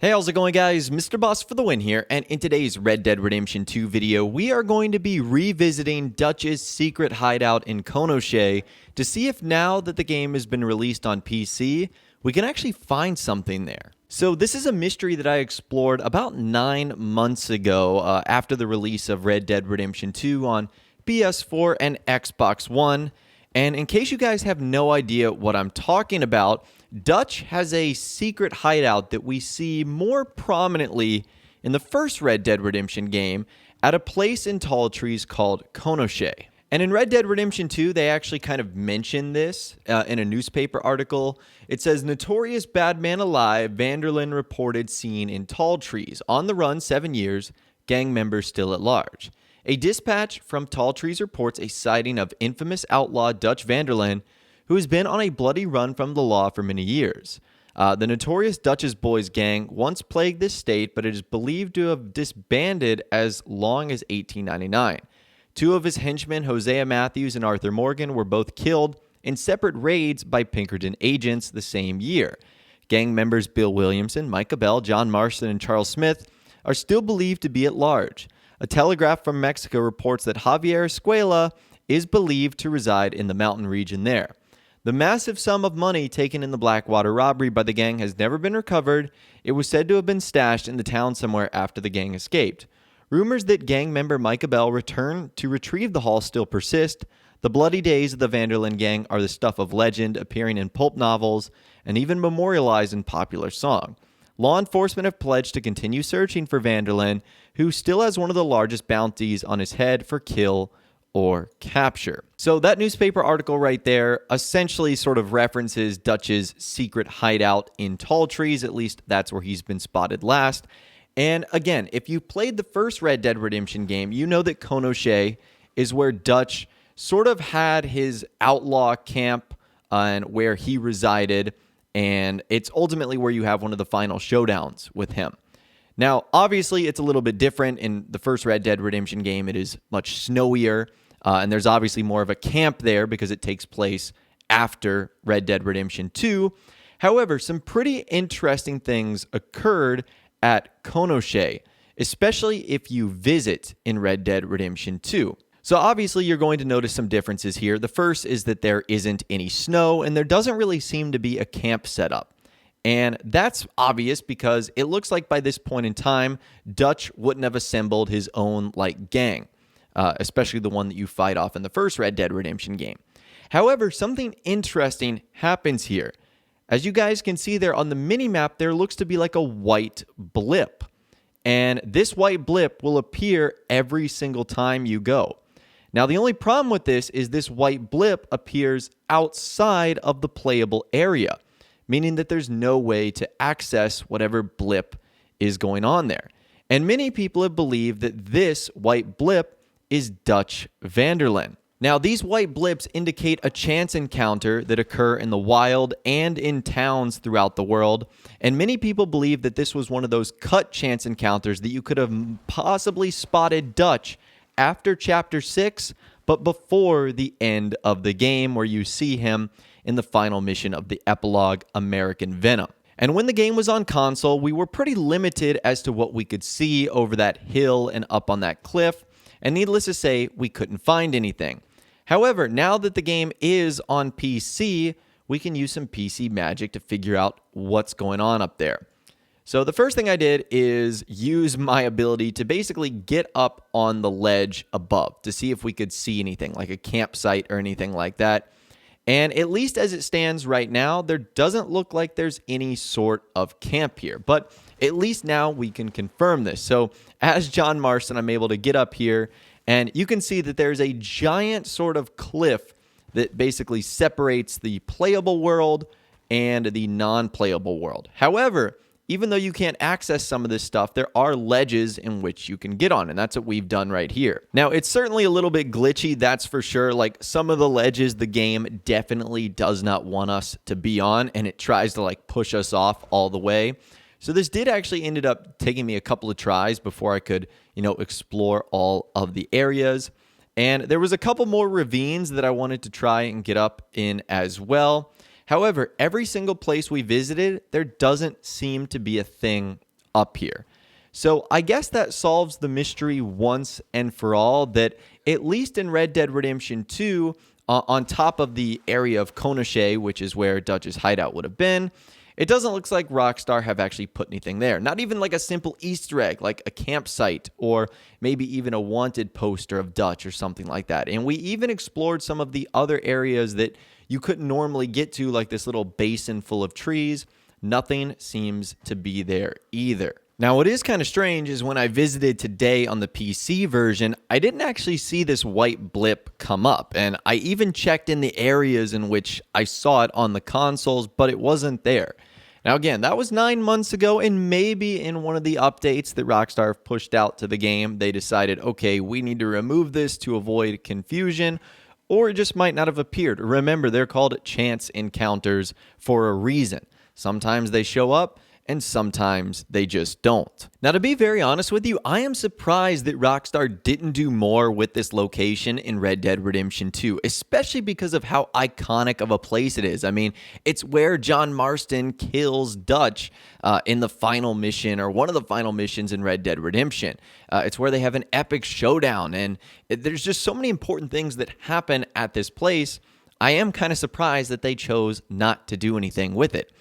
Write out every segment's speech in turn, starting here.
Hey, how's it going, guys? Mr. Boss for the win here, and in today's Red Dead Redemption 2 video, we are going to be revisiting Dutch's secret hideout in Konoshe to see if now that the game has been released on PC, we can actually find something there. So this is a mystery that I explored about 9 months ago after the release of Red Dead Redemption 2 on PS4 and Xbox One. And in case you guys have no idea what I'm talking about, Dutch has a secret hideout that we see more prominently in the first Red Dead Redemption game at a place in Tall Trees called Konoshe. And in Red Dead Redemption 2, they actually kind of mention this in a newspaper article. It says, "Notorious bad man alive, Vanderlyn reported seen in Tall Trees. On the run 7 years, gang members still at large." A dispatch from Tall Trees reports a sighting of infamous outlaw Dutch Vanderlyn, who has been on a bloody run from the law for many years. The notorious Dutch's Boys gang once plagued this state, but it is believed to have disbanded as long as 1899. Two of his henchmen, Hosea Matthews and Arthur Morgan, were both killed in separate raids by Pinkerton agents the same year. Gang members Bill Williamson, Micah Bell, John Marston, and Charles Smith are still believed to be at large. A telegraph from Mexico reports that Javier Escuela is believed to reside in the mountain region there. The massive sum of money taken in the Blackwater robbery by the gang has never been recovered. It was said to have been stashed in the town somewhere after the gang escaped. Rumors that gang member Micah Bell returned to retrieve the haul still persist. The bloody days of the Vanderlyn gang are the stuff of legend, appearing in pulp novels and even memorialized in popular song. Law enforcement have pledged to continue searching for Vanderlyn, who still has one of the largest bounties on his head for kill or capture. So that newspaper article right there essentially sort of references Dutch's secret hideout in Tall Trees. At least that's where he's been spotted last. And again, if you played the first Red Dead Redemption game, you know that Konoshe is where Dutch sort of had his outlaw camp and where he resided. And it's ultimately where you have one of the final showdowns with him. Now, obviously, it's a little bit different. In the first Red Dead Redemption game, it is much snowier, and there's obviously more of a camp there because it takes place after Red Dead Redemption 2. However, some pretty interesting things occurred at Konoshe, especially if you visit in Red Dead Redemption 2. So obviously you're going to notice some differences here. The first is that there isn't any snow and there doesn't really seem to be a camp set up. And that's obvious because it looks like by this point in time, Dutch wouldn't have assembled his own gang, especially the one that you fight off in the first Red Dead Redemption game. However, something interesting happens here. As you guys can see there on the mini-map, there looks to be like a white blip. And this white blip will appear every single time you go. Now, the only problem with this white blip appears outside of the playable area, meaning that there's no way to access whatever blip is going on there. And many people have believed that this white blip is Dutch Vanderlyn. Now, these white blips indicate a chance encounter that occur in the wild and in towns throughout the world, and many people believe that this was one of those cut chance encounters that you could have possibly spotted Dutch after Chapter 6, but before the end of the game where you see him in the final mission of the epilogue, American Venom. And when the game was on console, we were pretty limited as to what we could see over that hill and up on that cliff, and needless to say, we couldn't find anything. However, now that the game is on PC, we can use some PC magic to figure out what's going on up there. So the first thing I did is use my ability to basically get up on the ledge above to see if we could see anything, like a campsite or anything like that. And at least as it stands right now, there doesn't look like there's any sort of camp here. But at least now we can confirm this. So as John Marston, I'm able to get up here, and you can see that there's a giant sort of cliff that basically separates the playable world and the non-playable world. However, even though you can't access some of this stuff, there are ledges in which you can get on, and that's what we've done right here. Now, it's certainly a little bit glitchy, that's for sure. Like, some of the ledges the game definitely does not want us to be on, and it tries to, push us off all the way. So this did actually ended up taking me a couple of tries before I could, explore all of the areas. And there was a couple more ravines that I wanted to try and get up in as well. However, every single place we visited, there doesn't seem to be a thing up here. So I guess that solves the mystery once and for all, that at least in Red Dead Redemption 2, on top of the area of Konoshe, which is where Dutch's hideout would have been, it doesn't look like Rockstar have actually put anything there. Not even like a simple Easter egg, like a campsite, or maybe even a wanted poster of Dutch or something like that. And we even explored some of the other areas that you couldn't normally get to, like this little basin full of trees. Nothing seems to be there either. Now, what is kind of strange is when I visited today on the PC version, I didn't actually see this white blip come up. And I even checked in the areas in which I saw it on the consoles, but it wasn't there. Now, again, that was 9 months ago, and maybe in one of the updates that Rockstar pushed out to the game, they decided, okay, we need to remove this to avoid confusion, or it just might not have appeared. Remember, they're called chance encounters for a reason. Sometimes they show up, and sometimes they just don't. Now, to be very honest with you, I am surprised that Rockstar didn't do more with this location in Red Dead Redemption 2, especially because of how iconic of a place it is. I mean, it's where John Marston kills Dutch in the final mission, or one of the final missions in Red Dead Redemption. It's where they have an epic showdown, and there's just so many important things that happen at this place. I am kind of surprised that they chose not to do anything with it.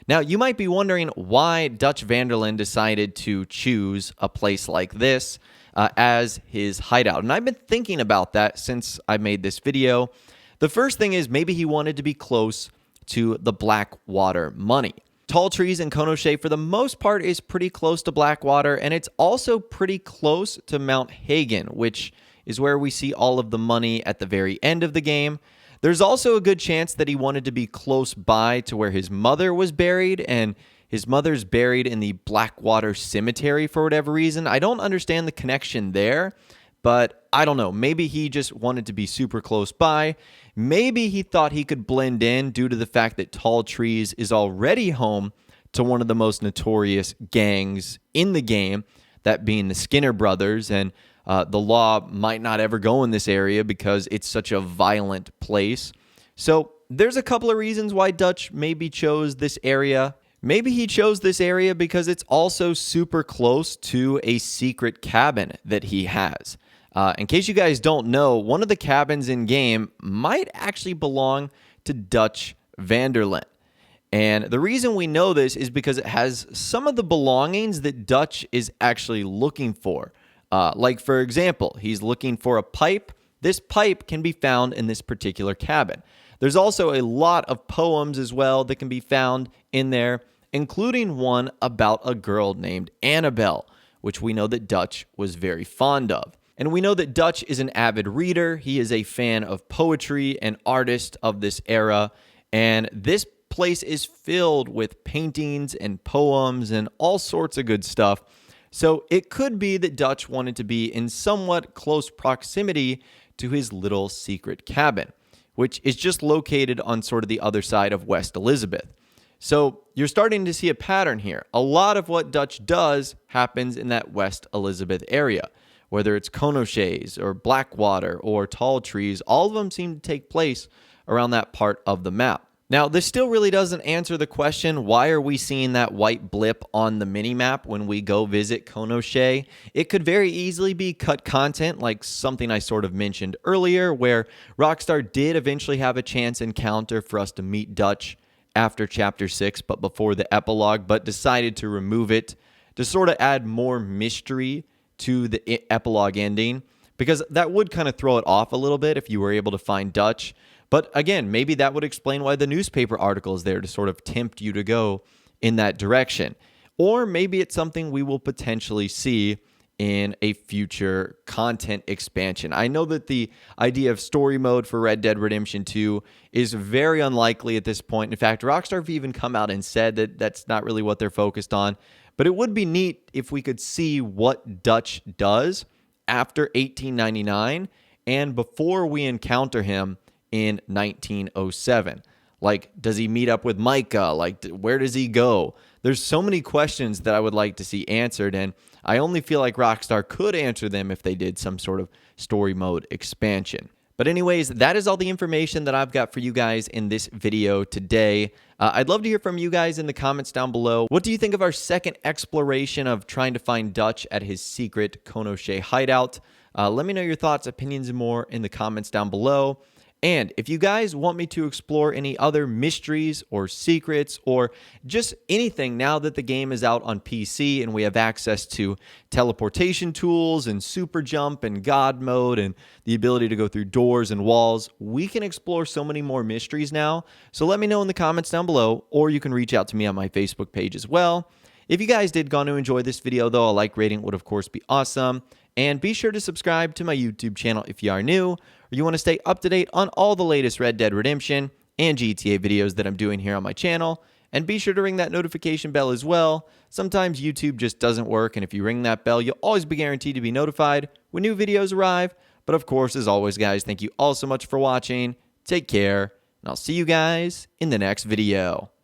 Now, you might be wondering why Dutch van der Linde decided to choose a place like this as his hideout. And I've been thinking about that since I made this video. The first thing is maybe he wanted to be close to the Blackwater money. Tall Trees in Konoshe, for the most part, is pretty close to Blackwater, and it's also pretty close to Mount Hagen, which is where we see all of the money at the very end of the game. There's also a good chance that he wanted to be close by to where his mother was buried, and his mother's buried in the Blackwater Cemetery for whatever reason. I don't understand the connection there, but I don't know. Maybe he just wanted to be super close by. Maybe he thought he could blend in due to the fact that Tall Trees is already home to one of the most notorious gangs in the game, that being the Skinner brothers, and the law might not ever go in this area because it's such a violent place. So there's a couple of reasons why Dutch maybe chose this area. Maybe he chose this area because it's also super close to a secret cabin that he has. In case you guys don't know, one of the cabins in game might actually belong to Dutch van der Linde. And the reason we know this is because it has some of the belongings that Dutch is actually looking for. Like, for example, he's looking for a pipe. This pipe can be found in this particular cabin. There's also a lot of poems as well that can be found in there, including one about a girl named Annabelle, which we know that Dutch was very fond of. And we know that Dutch is an avid reader. He is a fan of poetry and artist of this era. And this place is filled with paintings and poems and all sorts of good stuff. So it could be that Dutch wanted to be in somewhat close proximity to his little secret cabin, which is just located on sort of the other side of West Elizabeth. So you're starting to see a pattern here. A lot of what Dutch does happens in that West Elizabeth area, whether it's Konoshe's or Blackwater or Tall Trees. All of them seem to take place around that part of the map. Now, this still really doesn't answer the question, why are we seeing that white blip on the minimap when we go visit Konoshe? It could very easily be cut content, like something I sort of mentioned earlier, where Rockstar did eventually have a chance encounter for us to meet Dutch after Chapter 6, but before the epilogue, but decided to remove it to sort of add more mystery to the epilogue ending, because that would kind of throw it off a little bit if you were able to find Dutch. But again, maybe that would explain why the newspaper article is there, to sort of tempt you to go in that direction. Or maybe it's something we will potentially see in a future content expansion. I know that the idea of story mode for Red Dead Redemption 2 is very unlikely at this point. In fact, Rockstar have even come out and said that that's not really what they're focused on. But it would be neat if we could see what Dutch does after 1899 and before we encounter him in 1907. Like, does he meet up with Micah? Like, where does he go? There's so many questions that I would like to see answered, and I only feel like Rockstar could answer them if they did some sort of story mode expansion. But anyways, that is all the information that I've got for you guys in this video today. I'd love to hear from you guys in the comments down below. What do you think of our second exploration of trying to find Dutch at his secret Konoshe hideout? Let me know your thoughts, opinions, and more in the comments down below. And if you guys want me to explore any other mysteries or secrets or just anything now that the game is out on PC and we have access to teleportation tools and super jump and God mode and the ability to go through doors and walls, we can explore so many more mysteries now. So let me know in the comments down below, or you can reach out to me on my Facebook page as well. If you guys did going to enjoy this video, though, a like rating would, of course, be awesome. And be sure to subscribe to my YouTube channel if you are new, or you want to stay up to date on all the latest Red Dead Redemption and GTA videos that I'm doing here on my channel. And be sure to ring that notification bell as well. Sometimes YouTube just doesn't work, and if you ring that bell, you'll always be guaranteed to be notified when new videos arrive. But of course, as always, guys, thank you all so much for watching. Take care, and I'll see you guys in the next video.